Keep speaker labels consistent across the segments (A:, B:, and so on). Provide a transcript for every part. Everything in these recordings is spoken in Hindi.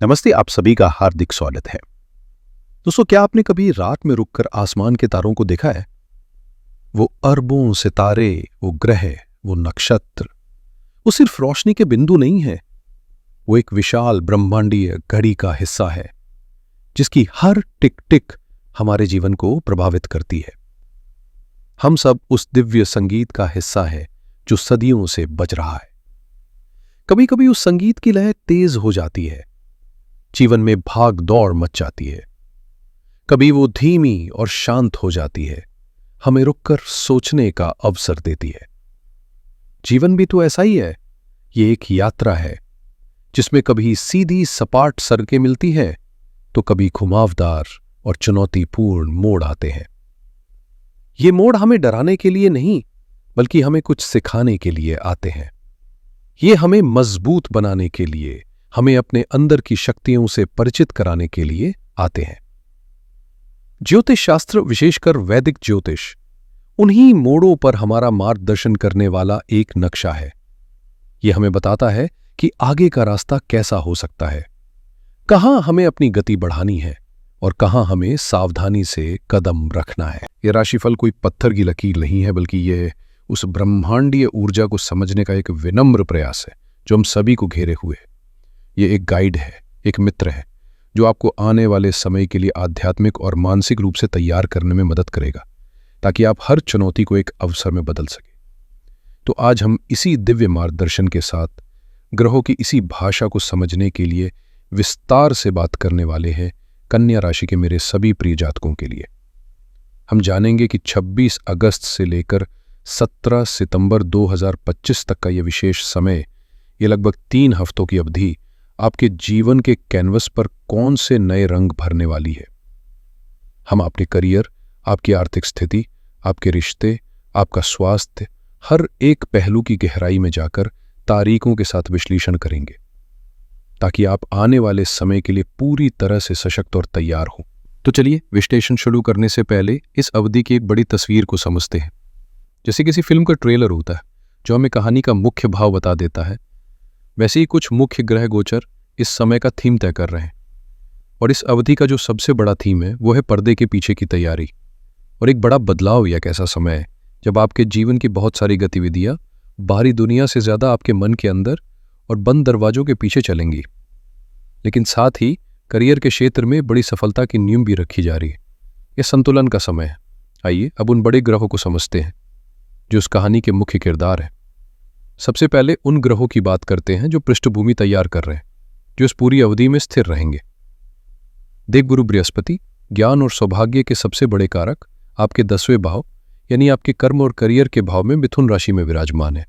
A: नमस्ते, आप सभी का हार्दिक स्वागत है। दोस्तों, क्या आपने कभी रात में रुककर आसमान के तारों को देखा है? वो अरबों सितारे, वो ग्रह, वो नक्षत्र, वो सिर्फ रोशनी के बिंदु नहीं है। वो एक विशाल ब्रह्मांडीय घड़ी का हिस्सा है जिसकी हर टिक टिक हमारे जीवन को प्रभावित करती है। हम सब उस दिव्य संगीत का हिस्सा है जो सदियों से बज रहा है। कभी कभी उस संगीत की लय तेज हो जाती है, जीवन में भाग दौड़ मच जाती है। कभी वो धीमी और शांत हो जाती है, हमें रुककर सोचने का अवसर देती है। जीवन भी तो ऐसा ही है। ये एक यात्रा है जिसमें कभी सीधी सपाट सड़कें मिलती हैं तो कभी घुमावदार और चुनौतीपूर्ण मोड़ आते हैं। ये मोड़ हमें डराने के लिए नहीं, बल्कि हमें कुछ सिखाने के लिए आते हैं। ये हमें मजबूत बनाने के लिए, हमें अपने अंदर की शक्तियों से परिचित कराने के लिए आते हैं। ज्योतिष शास्त्र, विशेषकर वैदिक ज्योतिष, उन्हीं मोड़ों पर हमारा मार्गदर्शन करने वाला एक नक्शा है। यह हमें बताता है कि आगे का रास्ता कैसा हो सकता है, कहां हमें अपनी गति बढ़ानी है और कहां हमें सावधानी से कदम रखना है। यह राशिफल कोई पत्थर की लकीर नहीं है, बल्कि यह उस ब्रह्मांडीय ऊर्जा को समझने का एक विनम्र प्रयास है जो हम सभी को घेरे हुए है। ये एक गाइड है, एक मित्र है जो आपको आने वाले समय के लिए आध्यात्मिक और मानसिक रूप से तैयार करने में मदद करेगा, ताकि आप हर चुनौती को एक अवसर में बदल सके। तो आज हम इसी दिव्य मार्गदर्शन के साथ ग्रहों की इसी भाषा को समझने के लिए विस्तार से बात करने वाले हैं कन्या राशि के मेरे सभी प्रिय जातकों के लिए। हम जानेंगे कि 26 अगस्त से लेकर 17 सितंबर 2025 तक का यह विशेष समय, ये लगभग 3 हफ्तों की अवधि आपके जीवन के कैनवस पर कौन से नए रंग भरने वाली है। हम आपके करियर, आपकी आर्थिक स्थिति, आपके रिश्ते, आपका स्वास्थ्य, हर एक पहलू की गहराई में जाकर तारीखों के साथ विश्लेषण करेंगे, ताकि आप आने वाले समय के लिए पूरी तरह से सशक्त और तैयार हो। तो चलिए, विश्लेषण शुरू करने से पहले इस अवधि की एक बड़ी तस्वीर को समझते हैं। जैसे किसी फिल्म का ट्रेलर होता है जो हमें कहानी का मुख्य भाव बता देता है, वैसे ही कुछ मुख्य ग्रह गोचर इस समय का थीम तय कर रहे हैं। और इस अवधि का जो सबसे बड़ा थीम है वो है पर्दे के पीछे की तैयारी और एक बड़ा बदलाव। या कैसा समय है जब आपके जीवन की बहुत सारी गतिविधियां बाहरी दुनिया से ज्यादा आपके मन के अंदर और बंद दरवाजों के पीछे चलेंगी, लेकिन साथ ही करियर के क्षेत्र में बड़ी सफलता की नींव भी रखी जा रही है। यह संतुलन का समय है। आइए अब उन बड़े ग्रहों को समझते हैं जो उस कहानी के मुख्य किरदार हैं। सबसे पहले उन ग्रहों की बात करते हैं जो पृष्ठभूमि तैयार कर रहे हैं, जो इस पूरी अवधि में स्थिर रहेंगे। देवगुरु बृहस्पति, ज्ञान और सौभाग्य के सबसे बड़े कारक, आपके 10वें भाव यानी आपके कर्म और करियर के भाव में मिथुन राशि में विराजमान है।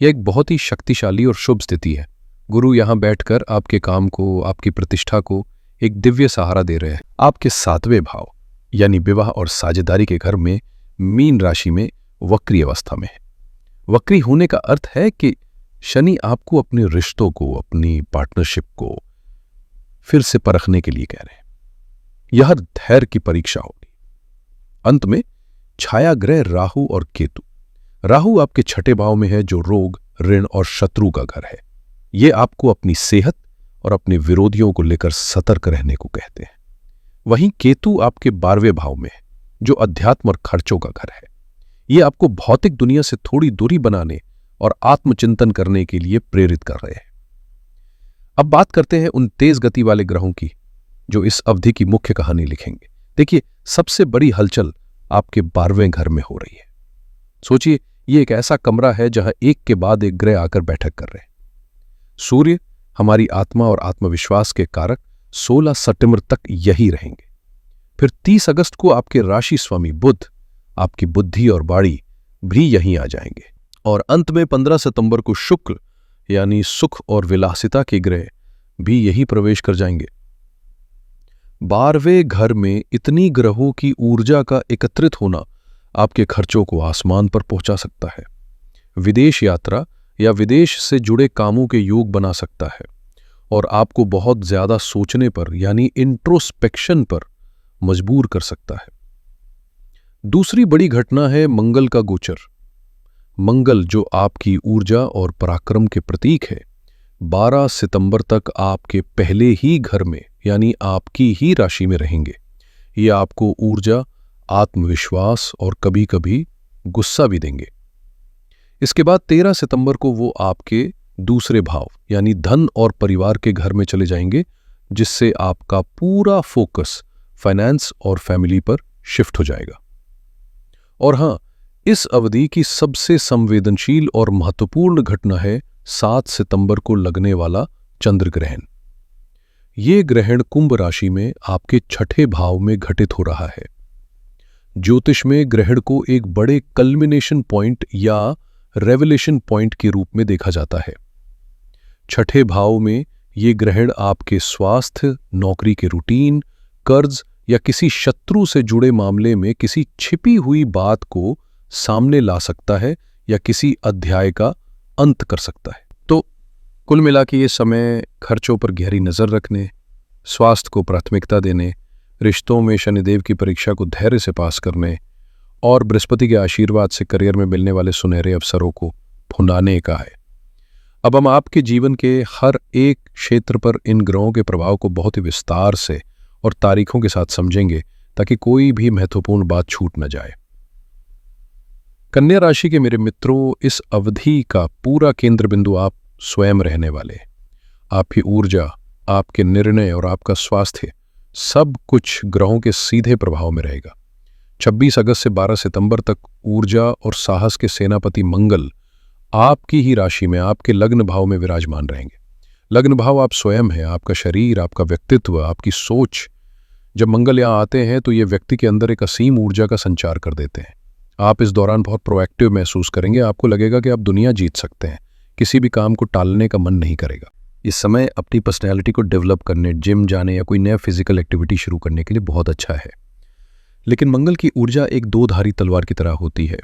A: यह एक बहुत ही शक्तिशाली और शुभ स्थिति है। गुरु यहां बैठकर आपके काम को, आपकी प्रतिष्ठा को एक दिव्य सहारा दे रहे हैं। आपके 7वें भाव यानी विवाह और साझेदारी के घर में मीन राशि में वक्री अवस्था में है। वक्री होने का अर्थ है कि शनि आपको अपने रिश्तों को, अपनी पार्टनरशिप को फिर से परखने के लिए कह रहे हैं। यह धैर्य की परीक्षा होगी। अंत में छाया ग्रह राहु और केतु। राहु आपके 6ठे भाव में है जो रोग, ऋण और शत्रु का घर है। ये आपको अपनी सेहत और अपने विरोधियों को लेकर सतर्क रहने को कहते हैं। वहीं केतु आपके 12वें भाव में है जो अध्यात्म और खर्चों का घर है। ये आपको भौतिक दुनिया से थोड़ी दूरी बनाने और आत्मचिंतन करने के लिए प्रेरित कर रहे हैं। अब बात करते हैं उन तेज गति वाले ग्रहों की जो इस अवधि की मुख्य कहानी लिखेंगे। देखिए, सबसे बड़ी हलचल आपके 12वें घर में हो रही है। सोचिए, ये एक ऐसा कमरा है जहां एक के बाद एक ग्रह आकर बैठक कर रहे हैं। सूर्य, हमारी आत्मा और आत्मविश्वास के कारक, 16 सितंबर तक यही रहेंगे। फिर 30 अगस्त को आपके राशि स्वामी बुध, आपकी बुद्धि और वाणी भी यहीं आ जाएंगे। और अंत में 15 सितंबर को शुक्र यानी सुख और विलासिता के ग्रह भी यही प्रवेश कर जाएंगे। 12वें घर में इतनी ग्रहों की ऊर्जा का एकत्रित होना आपके खर्चों को आसमान पर पहुंचा सकता है। विदेश यात्रा या विदेश से जुड़े कामों के योग बना सकता है और आपको बहुत ज्यादा सोचने पर यानी इंट्रोस्पेक्शन पर मजबूर कर सकता है। दूसरी बड़ी घटना है मंगल का गोचर। मंगल जो आपकी ऊर्जा और पराक्रम के प्रतीक है, 12 सितंबर तक आपके पहले ही घर में यानी आपकी ही राशि में रहेंगे। ये आपको ऊर्जा, आत्मविश्वास और कभी कभी गुस्सा भी देंगे। इसके बाद 13 सितंबर को वो आपके दूसरे भाव यानी धन और परिवार के घर में चले जाएंगे, जिससे आपका पूरा फोकस फाइनेंस और फैमिली पर शिफ्ट हो जाएगा। और हां, इस अवधि की सबसे संवेदनशील और महत्वपूर्ण घटना है 7 सितंबर को लगने वाला चंद्र ग्रहण। ये ग्रहण कुंभ राशि में आपके छठे भाव में घटित हो रहा है। ज्योतिष में ग्रहण को एक बड़े कल्मिनेशन पॉइंट या रेवलेशन पॉइंट के रूप में देखा जाता है। छठे भाव में ये ग्रहण आपके स्वास्थ्य, नौकरी के रूटीन, कर्ज या किसी शत्रु से जुड़े मामले में किसी छिपी हुई बात को सामने ला सकता है या किसी अध्याय का अंत कर सकता है। तो कुल मिला के ये समय खर्चों पर गहरी नजर रखने, स्वास्थ्य को प्राथमिकता देने, रिश्तों में शनिदेव की परीक्षा को धैर्य से पास करने और बृहस्पति के आशीर्वाद से करियर में मिलने वाले सुनहरे अवसरों को भुनाने का है। अब हम आपके जीवन के हर एक क्षेत्र पर इन ग्रहों के प्रभाव को बहुत ही विस्तार से और तारीखों के साथ समझेंगे, ताकि कोई भी महत्वपूर्ण बात छूट न जाए। कन्या राशि के मेरे मित्रों, इस अवधि का पूरा केंद्र बिंदु आप स्वयं रहने वाले। आपकी ऊर्जा, आपके निर्णय और आपका स्वास्थ्य सब कुछ ग्रहों के सीधे प्रभाव में रहेगा। 26 अगस्त से 12 सितंबर तक ऊर्जा और साहस के सेनापति मंगल आपकी ही राशि में आपके लग्न भाव में विराजमान रहेंगे। लग्न भाव आप स्वयं हैं, आपका शरीर, आपका व्यक्तित्व, आपकी सोच। जब मंगल यहाँ आते हैं तो ये व्यक्ति के अंदर एक असीम ऊर्जा का संचार कर देते हैं। आप इस दौरान बहुत प्रोएक्टिव महसूस करेंगे। आपको लगेगा कि आप दुनिया जीत सकते हैं, किसी भी काम को टालने का मन नहीं करेगा। इस समय अपनी पर्सनैलिटी को डेवलप करने, जिम जाने या कोई नया फिजिकल एक्टिविटी शुरू करने के लिए बहुत अच्छा है। लेकिन मंगल की ऊर्जा एक दो-धारी तलवार की तरह होती है।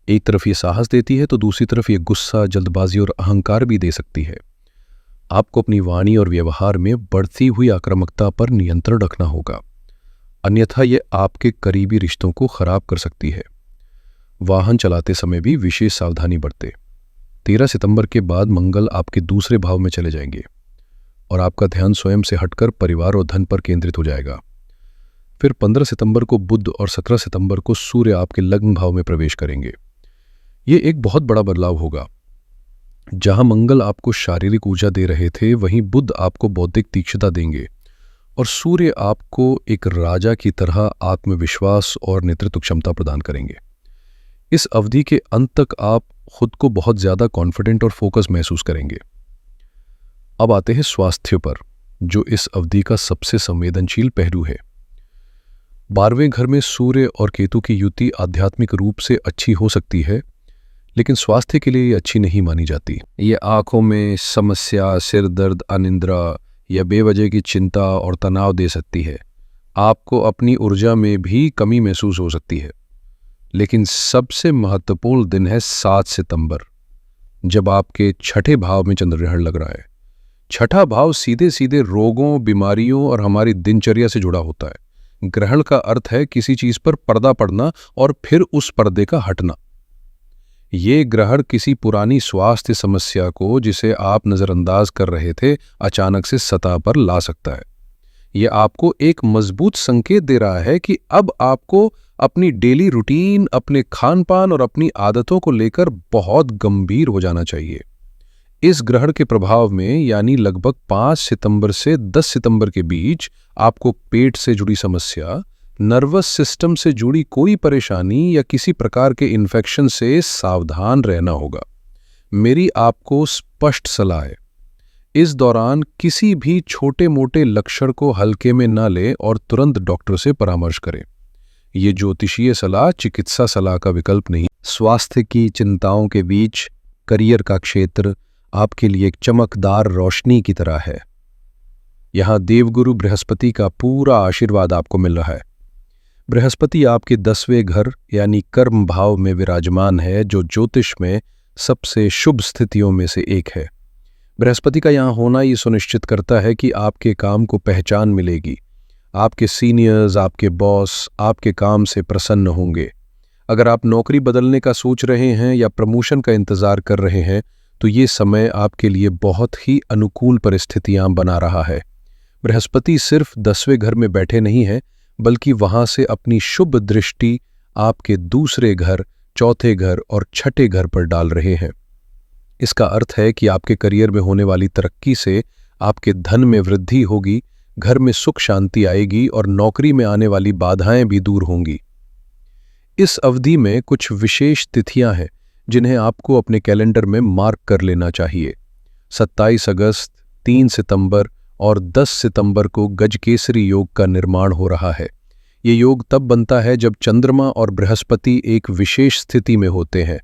A: एक तरफ ये साहस देती है तो दूसरी तरफ ये गुस्सा, जल्दबाजी और अहंकार भी दे सकती है। आपको अपनी वाणी और व्यवहार में बढ़ती हुई आक्रामकता पर नियंत्रण रखना होगा, अन्यथा ये आपके करीबी रिश्तों को खराब कर सकती है। वाहन चलाते समय भी विशेष सावधानी बरतें। 13 सितंबर के बाद मंगल आपके दूसरे भाव में चले जाएंगे और आपका ध्यान स्वयं से हटकर परिवार और धन पर केंद्रित हो जाएगा। फिर 15 सितंबर को बुध और 17 सितंबर को सूर्य आपके लग्न भाव में प्रवेश करेंगे। ये एक बहुत बड़ा बदलाव होगा। जहां मंगल आपको शारीरिक ऊर्जा दे रहे थे, वहीं बुध आपको बौद्धिक तीक्ष्णता देंगे और सूर्य आपको एक राजा की तरह आत्मविश्वास और नेतृत्व क्षमता प्रदान करेंगे। इस अवधि के अंत तक आप खुद को बहुत ज्यादा कॉन्फिडेंट और फोकस महसूस करेंगे। अब आते हैं स्वास्थ्य पर, जो इस अवधि का सबसे संवेदनशील पहलू है। 12वें घर में सूर्य और केतु की युति आध्यात्मिक रूप से अच्छी हो सकती है, लेकिन स्वास्थ्य के लिए ये अच्छी नहीं मानी जाती। ये आंखों में समस्या, सिर दर्द, अनिद्रा या बेवजह की चिंता और तनाव दे सकती है। आपको अपनी ऊर्जा में भी कमी महसूस हो सकती है। लेकिन सबसे महत्वपूर्ण दिन है 7 सितंबर, जब आपके छठे भाव में चंद्रग्रहण लग रहा है। छठा भाव सीधे सीधे रोगों, बीमारियों और हमारी दिनचर्या से जुड़ा होता है। ग्रहण का अर्थ है किसी चीज पर पर्दा पड़ना और फिर उस पर्दे का हटना। ये ग्रहण किसी पुरानी स्वास्थ्य समस्या को, जिसे आप नजरअंदाज कर रहे थे, अचानक से सतह पर ला सकता है। ये आपको एक मजबूत संकेत दे रहा है कि अब आपको अपनी डेली रूटीन, अपने खान पान और अपनी आदतों को लेकर बहुत गंभीर हो जाना चाहिए। इस ग्रहण के प्रभाव में यानी लगभग 5 सितंबर से 10 सितंबर के बीच आपको पेट से जुड़ी समस्या, नर्वस सिस्टम से जुड़ी कोई परेशानी या किसी प्रकार के इन्फेक्शन से सावधान रहना होगा। मेरी आपको स्पष्ट सलाह है, इस दौरान किसी भी छोटे मोटे लक्षण को हल्के में न लें और तुरंत डॉक्टर से परामर्श करें। ये ज्योतिषीय सलाह चिकित्सा सलाह का विकल्प नहीं। स्वास्थ्य की चिंताओं के बीच करियर का क्षेत्र आपके लिए एक चमकदार रोशनी की तरह है। यहां देवगुरु बृहस्पति का पूरा आशीर्वाद आपको मिल रहा है। बृहस्पति आपके 10वें घर यानी कर्म भाव में विराजमान है, जो ज्योतिष में सबसे शुभ स्थितियों में से एक है। बृहस्पति का यहाँ होना ये सुनिश्चित करता है कि आपके काम को पहचान मिलेगी। आपके सीनियर्स, आपके बॉस आपके काम से प्रसन्न होंगे। अगर आप नौकरी बदलने का सोच रहे हैं या प्रमोशन का इंतजार कर रहे हैं, तो ये समय आपके लिए बहुत ही अनुकूल परिस्थितियां बना रहा है। बृहस्पति सिर्फ 10वें घर में बैठे नहीं हैं, बल्कि वहां से अपनी शुभ दृष्टि आपके दूसरे घर, चौथे घर और छठे घर पर डाल रहे हैं। इसका अर्थ है कि आपके करियर में होने वाली तरक्की से आपके धन में वृद्धि होगी, घर में सुख शांति आएगी और नौकरी में आने वाली बाधाएं भी दूर होंगी। इस अवधि में कुछ विशेष तिथियां हैं जिन्हें आपको अपने कैलेंडर में मार्क कर लेना चाहिए। 27 अगस्त, 3 सितंबर और 10 सितंबर को गजकेसरी योग का निर्माण हो रहा है। ये योग तब बनता है जब चंद्रमा और बृहस्पति एक विशेष स्थिति में होते हैं।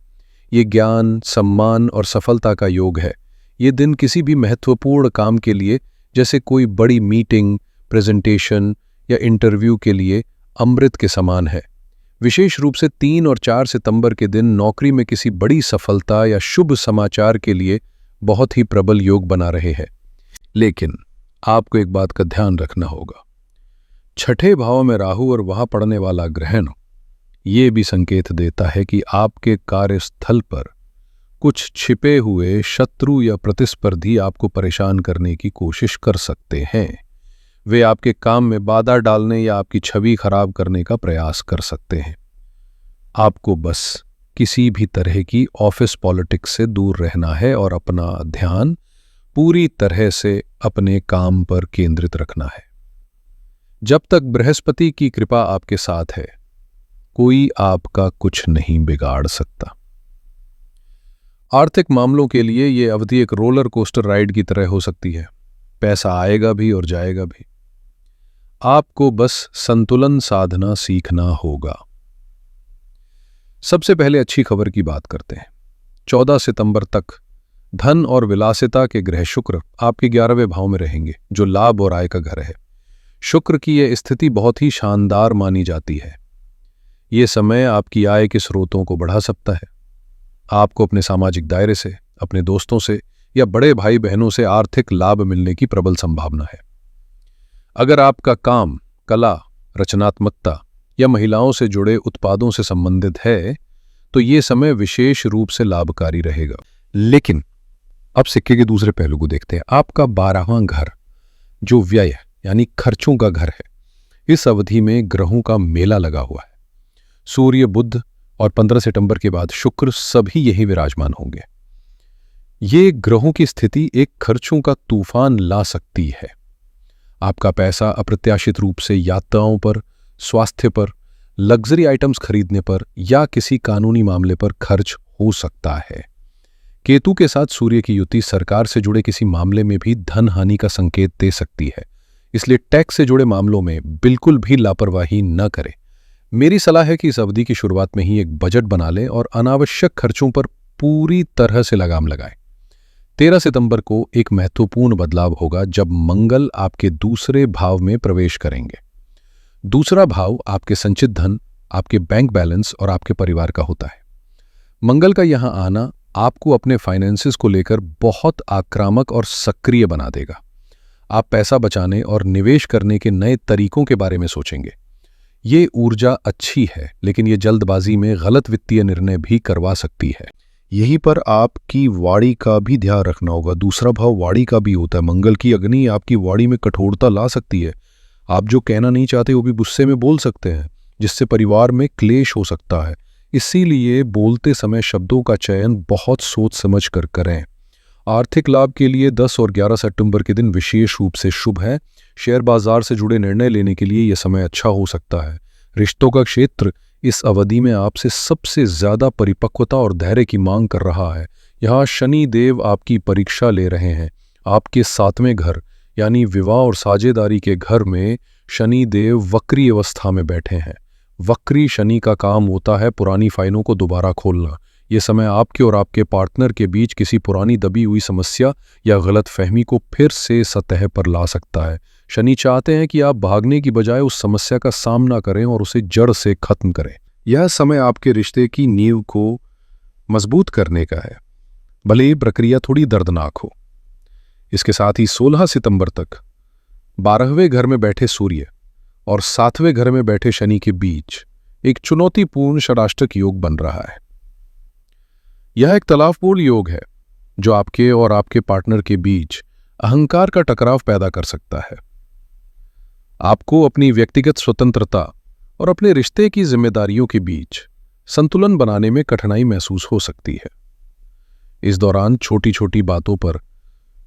A: ये ज्ञान, सम्मान और सफलता का योग है। ये दिन किसी भी महत्वपूर्ण काम के लिए, जैसे कोई बड़ी मीटिंग, प्रेजेंटेशन या इंटरव्यू के लिए अमृत के समान है। विशेष रूप से 3 और 4 सितंबर के दिन नौकरी में किसी बड़ी सफलता या शुभ समाचार के लिए बहुत ही प्रबल योग बना रहे हैं। लेकिन आपको एक बात का ध्यान रखना होगा। छठे भाव में राहु और वहां पड़ने वाला ग्रहण ये भी संकेत देता है कि आपके कार्यस्थल पर कुछ छिपे हुए शत्रु या प्रतिस्पर्धी आपको परेशान करने की कोशिश कर सकते हैं। वे आपके काम में बाधा डालने या आपकी छवि खराब करने का प्रयास कर सकते हैं। आपको बस किसी भी तरह की ऑफिस पॉलिटिक्स से दूर रहना है और अपना ध्यान पूरी तरह से अपने काम पर केंद्रित रखना है। जब तक बृहस्पति की कृपा आपके साथ है, कोई आपका कुछ नहीं बिगाड़ सकता। आर्थिक मामलों के लिए यह अवधि एक रोलर कोस्टर राइड की तरह हो सकती है। पैसा आएगा भी और जाएगा भी। आपको बस संतुलन साधना सीखना होगा। सबसे पहले अच्छी खबर की बात करते हैं। 14 सितंबर तक धन और विलासिता के ग्रह शुक्र आपके 11वें भाव में रहेंगे, जो लाभ और आय का घर है। शुक्र की यह स्थिति बहुत ही शानदार मानी जाती है। ये समय आपकी आय के स्रोतों को बढ़ा सकता है। आपको अपने सामाजिक दायरे से, अपने दोस्तों से या बड़े भाई बहनों से आर्थिक लाभ मिलने की प्रबल संभावना है। अगर आपका काम कला, रचनात्मकता या महिलाओं से जुड़े उत्पादों से संबंधित है, तो ये समय विशेष रूप से लाभकारी रहेगा। लेकिन अब सिक्के के दूसरे पहलू को देखते हैं। आपका 12वां घर, जो व्यय यानी खर्चों का घर है, इस अवधि में ग्रहों का मेला लगा हुआ है। सूर्य, बुध और 15 सितंबर के बाद शुक्र सभी यही विराजमान होंगे। ये ग्रहों की स्थिति एक खर्चों का तूफान ला सकती है। आपका पैसा अप्रत्याशित रूप से यात्राओं पर, स्वास्थ्य पर, लग्जरी आइटम्स खरीदने पर या किसी कानूनी मामले पर खर्च हो सकता है। केतु के साथ सूर्य की युति सरकार से जुड़े किसी मामले में भी धन हानि का संकेत दे सकती है। इसलिए टैक्स से जुड़े मामलों में बिल्कुल भी लापरवाही न करें। मेरी सलाह है कि इस अवधि की शुरुआत में ही एक बजट बना लें और अनावश्यक खर्चों पर पूरी तरह से लगाम लगाएं। 13 सितंबर को एक महत्वपूर्ण बदलाव होगा जब मंगल आपके दूसरे भाव में प्रवेश करेंगे। दूसरा भाव आपके संचित धन, आपके बैंक बैलेंस और आपके परिवार का होता है। मंगल का यहां आना आपको अपने फाइनेंसेस को लेकर बहुत आक्रामक और सक्रिय बना देगा। आप पैसा बचाने और निवेश करने के नए तरीकों के बारे में सोचेंगे। ये ऊर्जा अच्छी है, लेकिन ये जल्दबाजी में गलत वित्तीय निर्णय भी करवा सकती है। यहीं पर आपकी वाणी का भी ध्यान रखना होगा। दूसरा भाव वाणी का भी होता है। मंगल की अग्नि आपकी वाणी में कठोरता ला सकती है। आप जो कहना नहीं चाहते वो भी गुस्से में बोल सकते हैं, जिससे परिवार में क्लेश हो सकता है। इसीलिए बोलते समय शब्दों का चयन बहुत सोच समझ कर करें। आर्थिक लाभ के लिए 10 और 11 सितंबर के दिन विशेष रूप से शुभ है। शेयर बाजार से जुड़े निर्णय लेने के लिए यह समय अच्छा हो सकता है। रिश्तों का क्षेत्र इस अवधि में आपसे सबसे ज्यादा परिपक्वता और धैर्य की मांग कर रहा है। यहाँ शनि देव आपकी परीक्षा ले रहे हैं। आपके 7वें घर यानी विवाह और साझेदारी के घर में शनि देव वक्री अवस्था में बैठे हैं। वक्री शनि का काम होता है पुरानी फाइलों को दोबारा खोलना। ये समय आपके और आपके पार्टनर के बीच किसी पुरानी दबी हुई समस्या या गलत फहमी को फिर से सतह पर ला सकता है। शनि चाहते हैं कि आप भागने की बजाय उस समस्या का सामना करें और उसे जड़ से खत्म करें। यह समय आपके रिश्ते की नींव को मजबूत करने का है, भले ही प्रक्रिया थोड़ी दर्दनाक हो। इसके साथ ही 16 सितंबर तक 12वें घर में बैठे सूर्य और 7वें घर में बैठे शनि के बीच एक चुनौतीपूर्ण षडाष्टक योग बन रहा है। यह एक तनावपूर्ण योग है। जो आपके और आपके पार्टनर के बीच अहंकार का टकराव पैदा कर सकता है। आपको अपनी व्यक्तिगत स्वतंत्रता और अपने रिश्ते की जिम्मेदारियों के बीच संतुलन बनाने में कठिनाई महसूस हो सकती है। इस दौरान छोटी छोटी बातों पर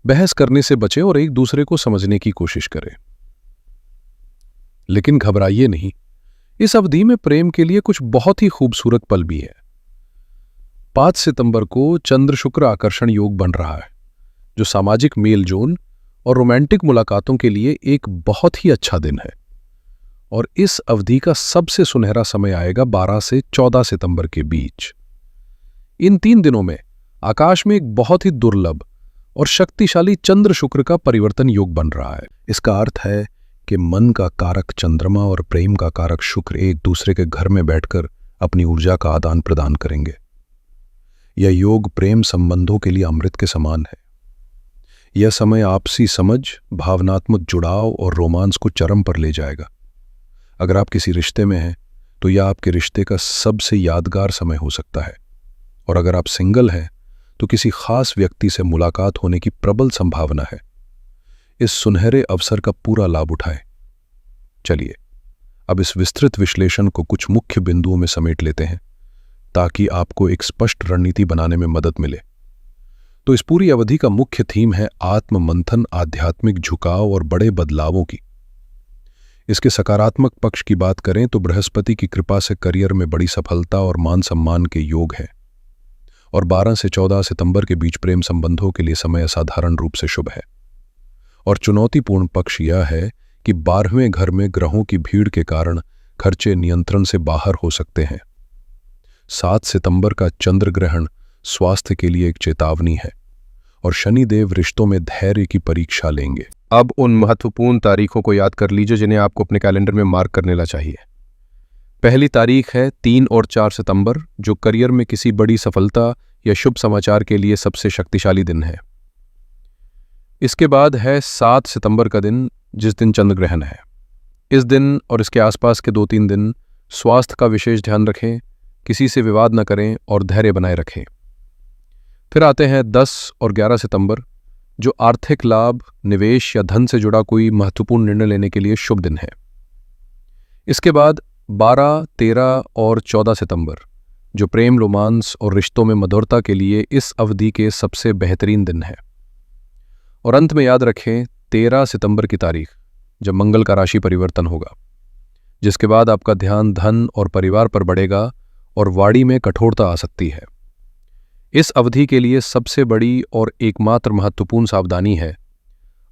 A: बहस करने से बचें और एक दूसरे को समझने की कोशिश करें। लेकिन घबराइए नहीं, इस अवधि में प्रेम के लिए कुछ बहुत ही खूबसूरत पल भी है। 5 सितंबर को चंद्र शुक्र आकर्षण योग बन रहा है, जो सामाजिक मेलजोल और रोमांटिक मुलाकातों के लिए एक बहुत ही अच्छा दिन है। और इस अवधि का सबसे सुनहरा समय आएगा 12 से 14 सितंबर के बीच। इन 3 दिनों में आकाश में एक बहुत ही दुर्लभ और शक्तिशाली चंद्र शुक्र का परिवर्तन योग बन रहा है। इसका अर्थ है कि मन का कारक चंद्रमा और प्रेम का कारक शुक्र एक दूसरे के घर में बैठकर अपनी ऊर्जा का आदान प्रदान करेंगे। यह योग प्रेम संबंधों के लिए अमृत के समान है। यह समय आपसी समझ, भावनात्मक जुड़ाव और रोमांस को चरम पर ले जाएगा। अगर आप किसी रिश्ते में हैं तो यह आपके रिश्ते का सबसे यादगार समय हो सकता है, और अगर आप सिंगल हैं तो किसी खास व्यक्ति से मुलाकात होने की प्रबल संभावना है। इस सुनहरे अवसर का पूरा लाभ उठाएं। चलिए अब इस विस्तृत विश्लेषण को कुछ मुख्य बिंदुओं में समेट लेते हैं, ताकि आपको एक स्पष्ट रणनीति बनाने में मदद मिले। तो इस पूरी अवधि का मुख्य थीम है आत्म मंथन, आध्यात्मिक झुकाव और बड़े बदलावों की। इसके सकारात्मक पक्ष की बात करें तो बृहस्पति की कृपा से करियर में बड़ी सफलता और मान सम्मान के योग है, और 12 से 14 सितंबर के बीच प्रेम संबंधों के लिए समय असाधारण रूप से शुभ है। और चुनौतीपूर्ण पक्ष यह है कि 12वें घर में ग्रहों की भीड़ के कारण खर्चे नियंत्रण से बाहर हो सकते हैं। 7 सितंबर का चंद्र ग्रहण स्वास्थ्य के लिए एक चेतावनी है, और शनिदेव रिश्तों में धैर्य की परीक्षा लेंगे। अब उन महत्वपूर्ण तारीखों को याद कर लीजिए जिन्हें आपको अपने कैलेंडर में मार्क कर लेना चाहिए। पहली तारीख है 3 और 4 सितंबर, जो करियर में किसी बड़ी सफलता या शुभ समाचार के लिए सबसे शक्तिशाली दिन है। इसके बाद है 7 सितंबर का दिन, जिस दिन चंद्र ग्रहण है। इस दिन और इसके आसपास के 2-3 दिन स्वास्थ्य का विशेष ध्यान रखें, किसी से विवाद न करें और धैर्य बनाए रखें। फिर आते हैं 10 और 11 सितंबर, जो आर्थिक लाभ, निवेश या धन से जुड़ा कोई महत्वपूर्ण निर्णय लेने के लिए शुभ दिन है। इसके बाद 12, 13 और 14 सितंबर, जो प्रेम, रोमांस और रिश्तों में मधुरता के लिए इस अवधि के सबसे बेहतरीन दिन है। और अंत में याद रखें 13 सितंबर की तारीख, जब मंगल का राशि परिवर्तन होगा, जिसके बाद आपका ध्यान धन और परिवार पर बढ़ेगा और वाणी में कठोरता आ सकती है। इस अवधि के लिए सबसे बड़ी और एकमात्र महत्वपूर्ण सावधानी है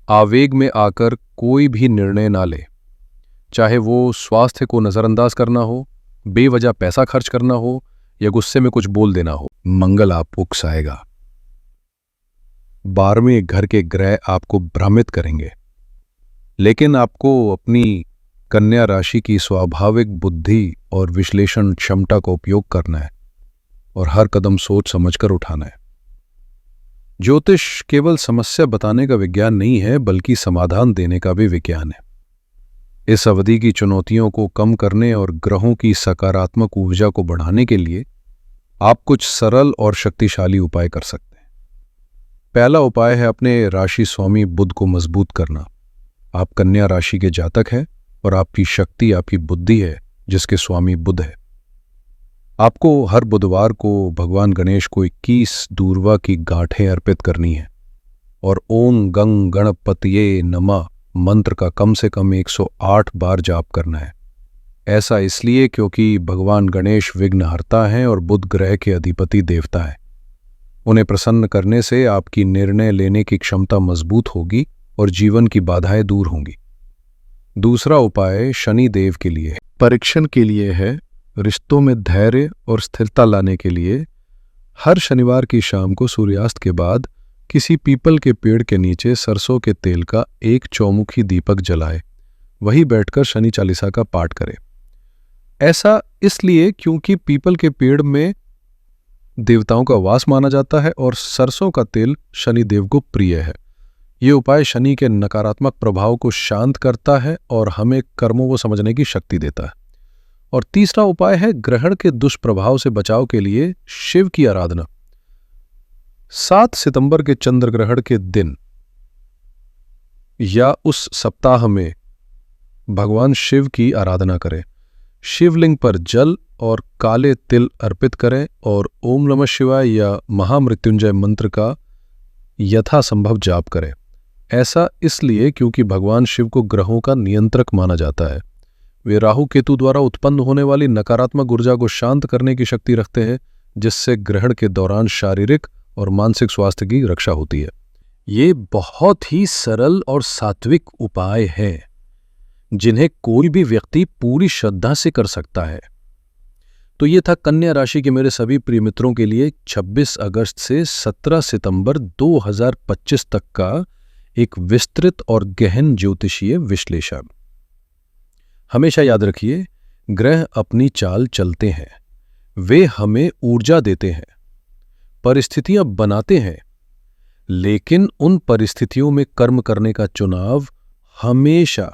A: आवेग में आकर कोई भी निर्णय ना ले, चाहे वो स्वास्थ्य को नजरअंदाज करना हो, बेवजह पैसा खर्च करना हो या गुस्से में कुछ बोल देना हो। मंगल आपको उकसाएगा। 12वें घर के ग्रह आपको भ्रमित करेंगे, लेकिन आपको अपनी कन्या राशि की स्वाभाविक बुद्धि और विश्लेषण क्षमता का उपयोग करना है और हर कदम सोच समझकर उठाना है। ज्योतिष केवल समस्या बताने का विज्ञान नहीं है, बल्कि समाधान देने का भी विज्ञान है। इस अवधि की चुनौतियों को कम करने और ग्रहों की सकारात्मक ऊर्जा को बढ़ाने के लिए आप कुछ सरल और शक्तिशाली उपाय कर सकते हैं। पहला उपाय है अपने राशि स्वामी बुध को मजबूत करना। आप कन्या राशि के जातक हैं और आपकी शक्ति आपकी बुद्धि है, जिसके स्वामी बुध है। आपको हर बुधवार को भगवान गणेश को 21 दूर्वा की गांठें अर्पित करनी है और ओम गंग गणपतये नमः मंत्र का कम से कम 108 बार जाप करना है। ऐसा इसलिए क्योंकि भगवान गणेश विघ्नहर्ता हैं और बुध ग्रह के अधिपति देवता है। उन्हें प्रसन्न करने से आपकी निर्णय लेने की क्षमता मजबूत होगी और जीवन की बाधाएं दूर होंगी। दूसरा उपाय शनि देव के लिए परीक्षण के लिए है। रिश्तों में धैर्य और स्थिरता लाने के लिए हर शनिवार की शाम को सूर्यास्त के बाद किसी पीपल के पेड़ के नीचे सरसों के तेल का एक चौमुखी दीपक जलाए, वहीं बैठकर शनि चालीसा का पाठ करें। ऐसा इसलिए क्योंकि पीपल के पेड़ में देवताओं का वास माना जाता है और सरसों का तेल शनि देव को प्रिय है। ये उपाय शनि के नकारात्मक प्रभाव को शांत करता है और हमें कर्मों को समझने की शक्ति देता है। और तीसरा उपाय है ग्रहण के दुष्प्रभाव से बचाव के लिए शिव की आराधना। 7 सितंबर के चंद्र ग्रहण के दिन या उस सप्ताह में भगवान शिव की आराधना करें। शिवलिंग पर जल और काले तिल अर्पित करें और ओम नमः शिवाय या महामृत्युंजय मंत्र का यथासंभव जाप करें। ऐसा इसलिए क्योंकि भगवान शिव को ग्रहों का नियंत्रक माना जाता है। वे राहु केतु द्वारा उत्पन्न होने वाली नकारात्मक ऊर्जा को शांत करने की शक्ति रखते हैं, जिससे ग्रहण के दौरान शारीरिक और मानसिक स्वास्थ्य की रक्षा होती है। ये बहुत ही सरल और सात्विक उपाय हैं, जिन्हें कोई भी व्यक्ति पूरी श्रद्धा से कर सकता है। तो ये था कन्या राशि के मेरे सभी प्रिय मित्रों के लिए 26 अगस्त से 17 सितंबर 2025 तक का एक विस्तृत और गहन ज्योतिषीय विश्लेषण। हमेशा याद रखिए, ग्रह अपनी चाल चलते हैं, वे हमें ऊर्जा देते हैं, परिस्थितियां बनाते हैं, लेकिन उन परिस्थितियों में कर्म करने का चुनाव हमेशा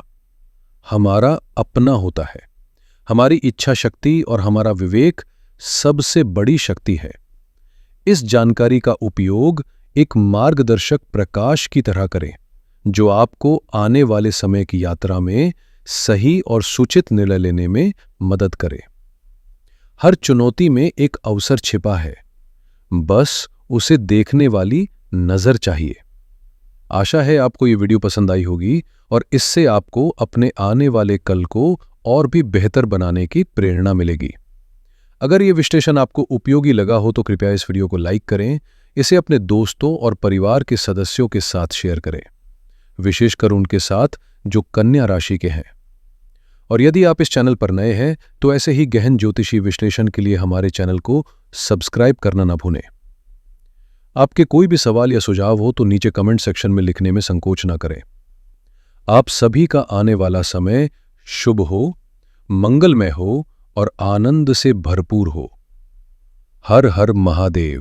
A: हमारा अपना होता है। हमारी इच्छा शक्ति और हमारा विवेक सबसे बड़ी शक्ति है। इस जानकारी का उपयोग एक मार्गदर्शक प्रकाश की तरह करें, जो आपको आने वाले समय की यात्रा में सही और सूचित निर्णय लेने में मदद करे। हर चुनौती में एक अवसर छिपा है, बस उसे देखने वाली नजर चाहिए। आशा है आपको ये वीडियो पसंद आई होगी और इससे आपको अपने आने वाले कल को और भी बेहतर बनाने की प्रेरणा मिलेगी। अगर ये विश्लेषण आपको उपयोगी लगा हो तो कृपया इस वीडियो को लाइक करें, इसे अपने दोस्तों और परिवार के सदस्यों के साथ शेयर करें, विशेषकर उनके साथ जो कन्या राशि के हैं। और यदि आप इस चैनल पर नए हैं तो ऐसे ही गहन ज्योतिषी विश्लेषण के लिए हमारे चैनल को सब्सक्राइब करना ना भूलें। आपके कोई भी सवाल या सुझाव हो तो नीचे कमेंट सेक्शन में लिखने में संकोच ना करें। आप सभी का आने वाला समय शुभ हो, मंगलमय हो और आनंद से भरपूर हो। हर हर महादेव।